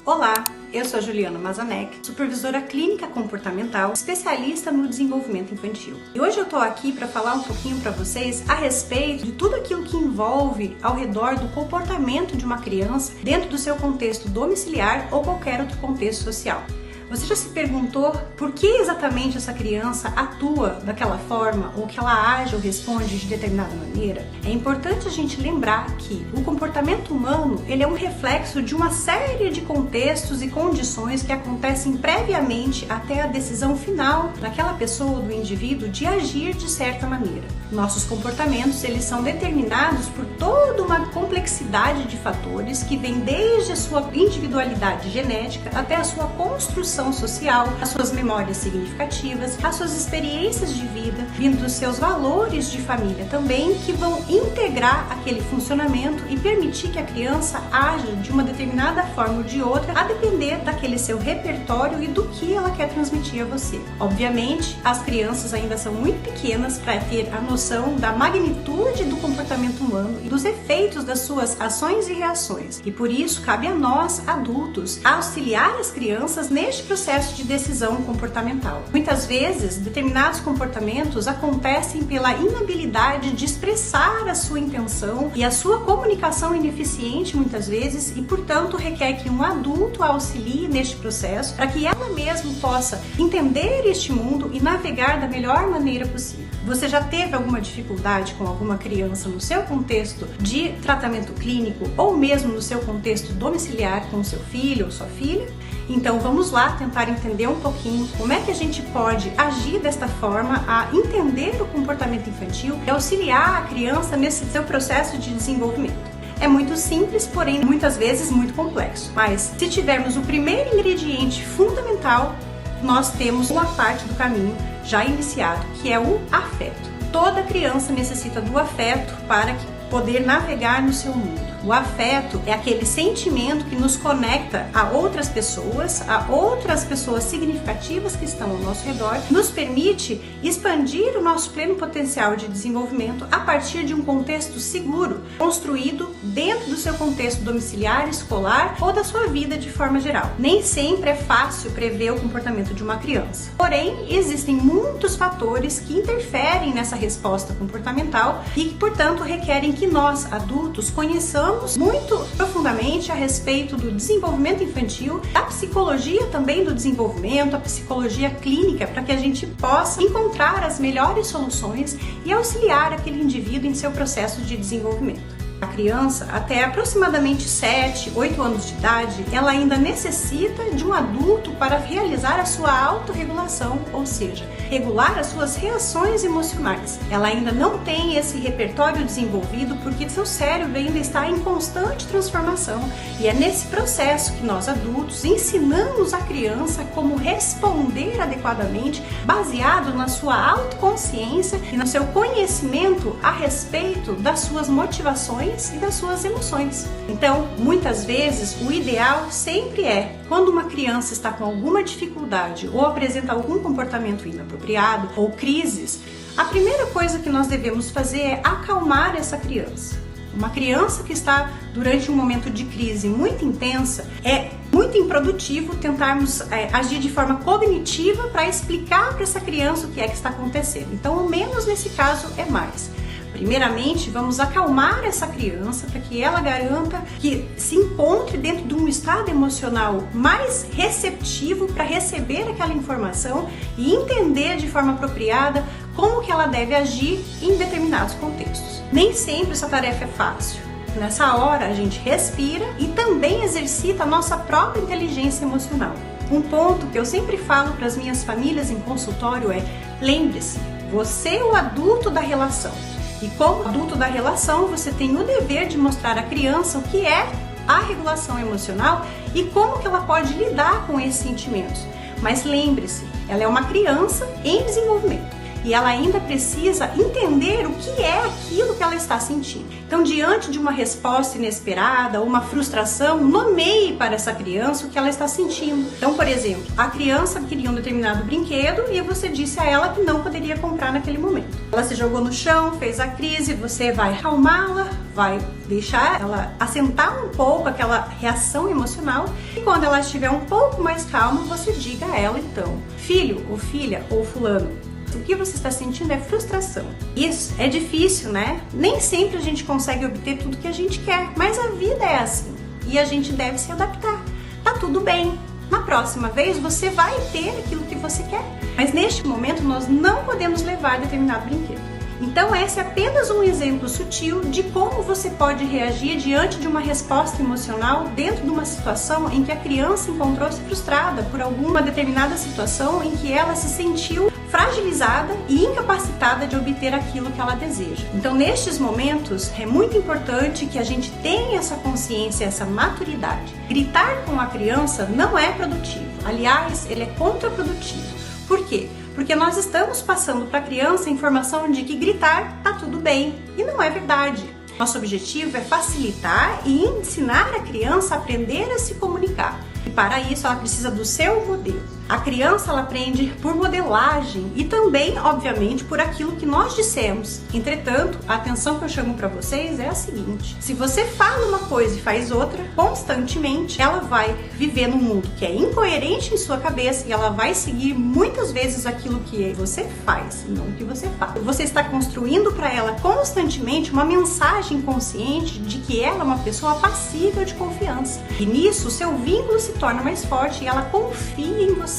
Olá, eu sou a Juliana Mazanek, supervisora clínica comportamental, especialista no desenvolvimento infantil. E hoje eu tô aqui para falar um pouquinho para vocês a respeito de tudo aquilo que envolve ao redor do comportamento de uma criança dentro do seu contexto domiciliar ou qualquer outro contexto social. Você já se perguntou por que exatamente essa criança atua daquela forma ou que ela age ou responde de determinada maneira? É importante a gente lembrar que o comportamento humano ele é um reflexo de uma série de contextos e condições que acontecem previamente até a decisão final daquela pessoa ou do indivíduo de agir de certa maneira. Nossos comportamentos eles são determinados por toda uma complexidade de fatores que vem desde a sua individualidade genética até a sua construção social, as suas memórias significativas, as suas experiências de vida, vindo dos seus valores de família também, que vão integrar aquele funcionamento e permitir que a criança haja de uma determinada forma ou de outra, a depender daquele seu repertório e do que ela quer transmitir a você. Obviamente, as crianças ainda são muito pequenas para ter a noção da magnitude do comportamento humano e dos efeitos das suas ações e reações. E por isso, cabe a nós, adultos, auxiliar as crianças neste processo de decisão comportamental. Muitas vezes, determinados comportamentos acontecem pela inabilidade de expressar a sua intenção e a sua comunicação ineficiente muitas vezes e, portanto, requer que um adulto a auxilie neste processo para que ela mesma possa entender este mundo e navegar da melhor maneira possível. Você já teve alguma dificuldade com alguma criança no seu contexto de tratamento clínico ou mesmo no seu contexto domiciliar com seu filho ou sua filha? Então vamos lá tentar entender um pouquinho como é que a gente pode agir desta forma a entender o comportamento infantil e auxiliar a criança nesse seu processo de desenvolvimento. É muito simples, porém muitas vezes muito complexo. Mas se tivermos o primeiro ingrediente fundamental, nós temos uma parte do caminho já iniciado, que é o afeto. Toda criança necessita do afeto para poder navegar no seu mundo. O afeto é aquele sentimento que nos conecta a outras pessoas significativas que estão ao nosso redor, nos permite expandir o nosso pleno potencial de desenvolvimento a partir de um contexto seguro, construído dentro do seu contexto domiciliar, escolar ou da sua vida de forma geral. Nem sempre é fácil prever o comportamento de uma criança. Porém, existem muitos fatores que interferem nessa resposta comportamental e que, portanto, requerem que nós, adultos, conheçamos muito profundamente a respeito do desenvolvimento infantil, da psicologia também do desenvolvimento, a psicologia clínica, para que a gente possa encontrar as melhores soluções e auxiliar aquele indivíduo em seu processo de desenvolvimento. A criança, até aproximadamente 7, 8 anos de idade, ela ainda necessita de um adulto para realizar a sua autorregulação, ou seja, regular as suas reações emocionais. Ela ainda não tem esse repertório desenvolvido porque seu cérebro ainda está em constante transformação e é nesse processo que nós adultos ensinamos a criança como responder adequadamente, baseado na sua autoconsciência e no seu conhecimento a respeito das suas motivações e das suas emoções. Então, muitas vezes, o ideal sempre é, quando uma criança está com alguma dificuldade ou apresenta algum comportamento inapropriado ou crises, a primeira coisa que nós devemos fazer é acalmar essa criança. Uma criança que está durante um momento de crise muito intensa, é muito improdutivo tentarmos agir de forma cognitiva para explicar para essa criança o que é que está acontecendo. Então, ao menos nesse caso, é mais. Primeiramente, vamos acalmar essa criança para que ela garanta que se encontre dentro de um estado emocional mais receptivo para receber aquela informação e entender de forma apropriada como que ela deve agir em determinados contextos. Nem sempre essa tarefa é fácil. Nessa hora, a gente respira e também exercita a nossa própria inteligência emocional. Um ponto que eu sempre falo para as minhas famílias em consultório é: lembre-se, você é o adulto da relação. E como adulto da relação, você tem o dever de mostrar à criança o que é a regulação emocional e como que ela pode lidar com esses sentimentos. Mas lembre-se, ela é uma criança em desenvolvimento e ela ainda precisa entender o que é aquilo que ela está sentindo. Então, diante de uma resposta inesperada ou uma frustração, nomeie para essa criança o que ela está sentindo. Então, por exemplo, a criança queria um determinado brinquedo e você disse a ela que não poderia comprar naquele momento. Ela se jogou no chão, fez a crise, você vai acalmá-la, vai deixar ela assentar um pouco aquela reação emocional e quando ela estiver um pouco mais calma, você diga a ela então: filho ou filha ou fulano, o que você está sentindo é frustração. Isso é difícil, né? Nem sempre a gente consegue obter tudo que a gente quer, mas a vida é assim e a gente deve se adaptar. Tá tudo bem. Na próxima vez você vai ter aquilo que você quer, mas neste momento nós não podemos levar determinado brinquedo. Então esse é apenas um exemplo sutil de como você pode reagir diante de uma resposta emocional dentro de uma situação em que a criança encontrou-se frustrada por alguma determinada situação em que ela se sentiu fragilizada e incapacitada de obter aquilo que ela deseja. Então nestes momentos é muito importante que a gente tenha essa consciência, essa maturidade. Gritar com a criança não é produtivo, aliás, ele é contraprodutivo. Por quê? Porque nós estamos passando para a criança a informação de que gritar tá tudo bem, e não é verdade. Nosso objetivo é facilitar e ensinar a criança a aprender a se comunicar. E para isso ela precisa do seu modelo. A criança ela aprende por modelagem e também, obviamente, por aquilo que nós dissemos. Entretanto, a atenção que eu chamo para vocês é a seguinte: se você fala uma coisa e faz outra constantemente, ela vai viver num mundo que é incoerente em sua cabeça e ela vai seguir muitas vezes aquilo que você faz, não o que você fala. Você está construindo para ela constantemente uma mensagem consciente de que ela é uma pessoa passível de confiança. E nisso, o seu vínculo se torna mais forte e ela confia em você.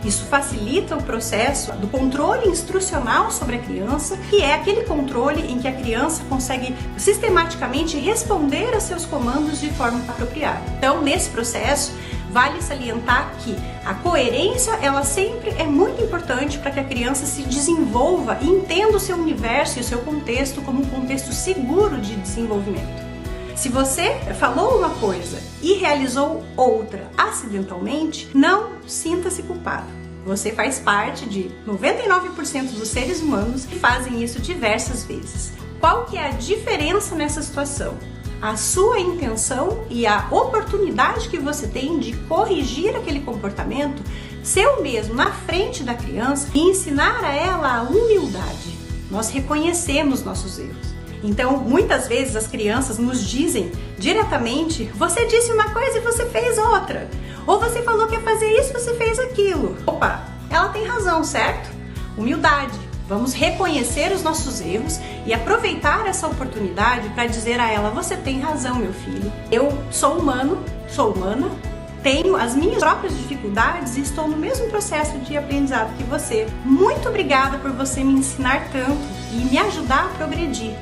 Isso facilita o processo do controle instrucional sobre a criança, que é aquele controle em que a criança consegue sistematicamente responder a seus comandos de forma apropriada. Então, nesse processo, vale salientar que a coerência, ela sempre é muito importante para que a criança se desenvolva e entenda o seu universo e o seu contexto como um contexto seguro de desenvolvimento. Se você falou uma coisa e realizou outra acidentalmente, não sinta-se culpado. Você faz parte de 99% dos seres humanos que fazem isso diversas vezes. Qual que é a diferença nessa situação? A sua intenção e a oportunidade que você tem de corrigir aquele comportamento seu mesmo na frente da criança e ensinar a ela a humildade. Nós reconhecemos nossos erros. Então, muitas vezes as crianças nos dizem diretamente: você disse uma coisa e você fez outra. Ou você falou que ia fazer isso e você fez aquilo. Opa, ela tem razão, certo? Humildade. Vamos reconhecer os nossos erros e aproveitar essa oportunidade para dizer a ela: você tem razão, meu filho. Eu sou humano, sou humana, tenho as minhas próprias dificuldades e estou no mesmo processo de aprendizado que você. Muito obrigada por você me ensinar tanto e me ajudar a progredir.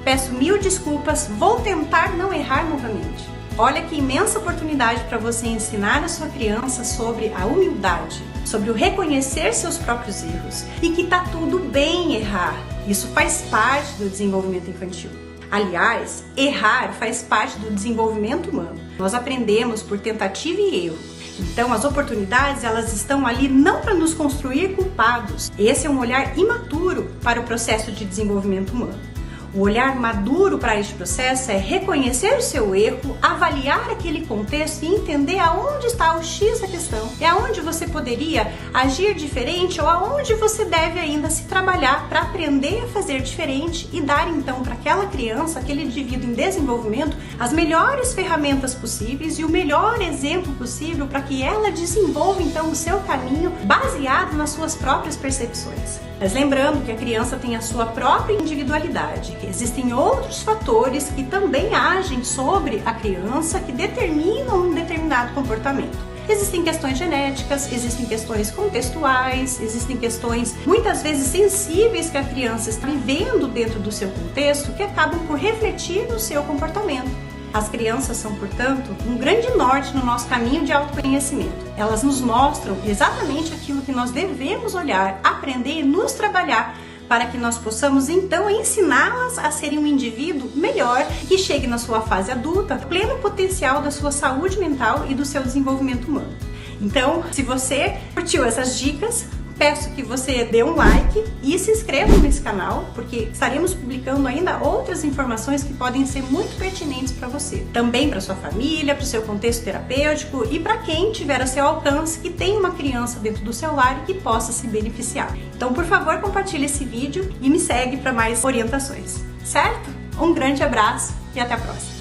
Peço mil desculpas, vou tentar não errar novamente. Olha que imensa oportunidade para você ensinar a sua criança sobre a humildade, sobre o reconhecer seus próprios erros e que tá tudo bem errar. Isso faz parte do desenvolvimento infantil. Aliás, errar faz parte do desenvolvimento humano. Nós aprendemos por tentativa e erro. Então, as oportunidades, elas estão ali não para nos construir culpados. Esse é um olhar imaturo para o processo de desenvolvimento humano. O olhar maduro para este processo é reconhecer o seu erro, avaliar aquele contexto e entender aonde está o X da questão e aonde você poderia agir diferente ou aonde você deve ainda se trabalhar para aprender a fazer diferente e dar então para aquela criança, aquele indivíduo em desenvolvimento, as melhores ferramentas possíveis e o melhor exemplo possível para que ela desenvolva então o seu caminho baseado nas suas próprias percepções. Mas lembrando que a criança tem a sua própria individualidade. Existem outros fatores que também agem sobre a criança que determinam um determinado comportamento. Existem questões genéticas, existem questões contextuais, existem questões muitas vezes sensíveis que a criança está vivendo dentro do seu contexto que acabam por refletir no seu comportamento. As crianças são, portanto, um grande norte no nosso caminho de autoconhecimento. Elas nos mostram exatamente aquilo que nós devemos olhar, aprender e nos trabalhar para que nós possamos então ensiná-las a serem um indivíduo melhor que chegue na sua fase adulta, pleno potencial da sua saúde mental e do seu desenvolvimento humano. Então, se você curtiu essas dicas, peço que você dê um like e se inscreva nesse canal, porque estaremos publicando ainda outras informações que podem ser muito pertinentes para você. Também para sua família, para o seu contexto terapêutico e para quem tiver a seu alcance que tem uma criança dentro do seu lar e que possa se beneficiar. Então, por favor, compartilhe esse vídeo e me segue para mais orientações, certo? Um grande abraço e até a próxima!